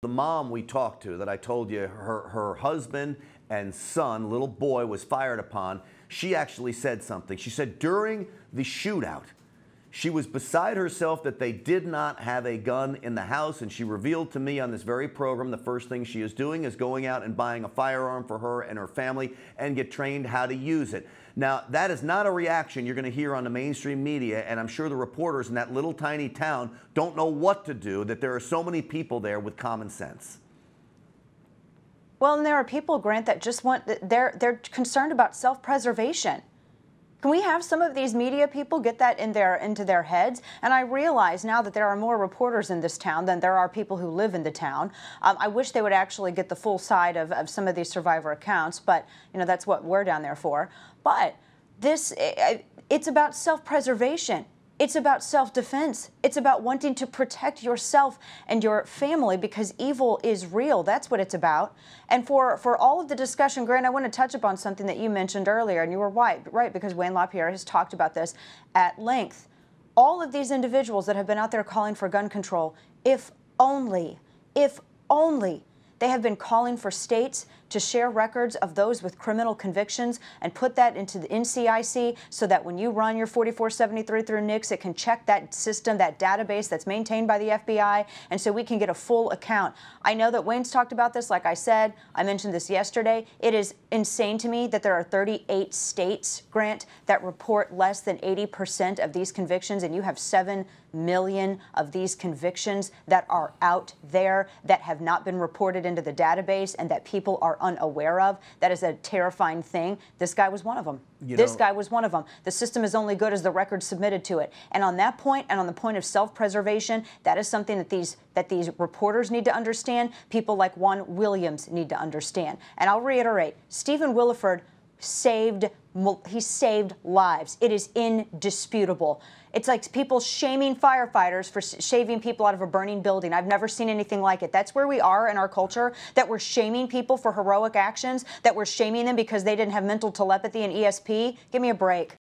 The mom we talked to that I told you her husband and son, little boy, was fired upon, she actually said something. She said during the shootout, she was beside herself that they did not have a gun in the house, and she revealed to me on this very program the first thing she is doing is going out and buying a firearm for her and her family and get trained how to use it. Now, that is not a reaction you're going to hear on the mainstream media, and I'm sure the reporters in that little tiny town don't know what to do, that there are so many people there with common sense. Well, and there are people, Grant, that just want, they're concerned about self-preservation. Can we have some of these media people get that into their heads? And I realize now that there are more reporters in this town than there are people who live in the town. I wish they would actually get the full side of some of these survivor accounts, but you know that's what we're down there for. But it's about self-preservation. It's about self-defense. It's about wanting to protect yourself and your family because evil is real. That's what it's about. And for all of the discussion, Grant, I want to touch upon something that you mentioned earlier, and you were right, because Wayne LaPierre has talked about this at length. All of these individuals that have been out there calling for gun control, if only they have been calling for states to share records of those with criminal convictions and put that into the NCIC so that when you run your 4473 through NICS, it can check that system, that database that's maintained by the FBI, and so we can get a full account. I know that Wayne's talked about this, like I said. I mentioned this yesterday. It is insane to me that there are 38 states, Grant, that report less than 80% of these convictions, and you have 7 million of these convictions that are out there that have not been reported into the database and that people are unaware of. That is a terrifying thing. This guy was one of them. This guy was one of them. The system is only good as the record submitted to it. And on that point, and on the point of self-preservation, that is something that these reporters need to understand. People like Juan Williams need to understand. And I'll reiterate, Stephen Williford saved lives. It is indisputable. It's like people shaming firefighters for shaving people out of a burning building. I've never seen anything like it. That's where we are in our culture, that we're shaming people for heroic actions, that we're shaming them because they didn't have mental telepathy and ESP. Give me a break.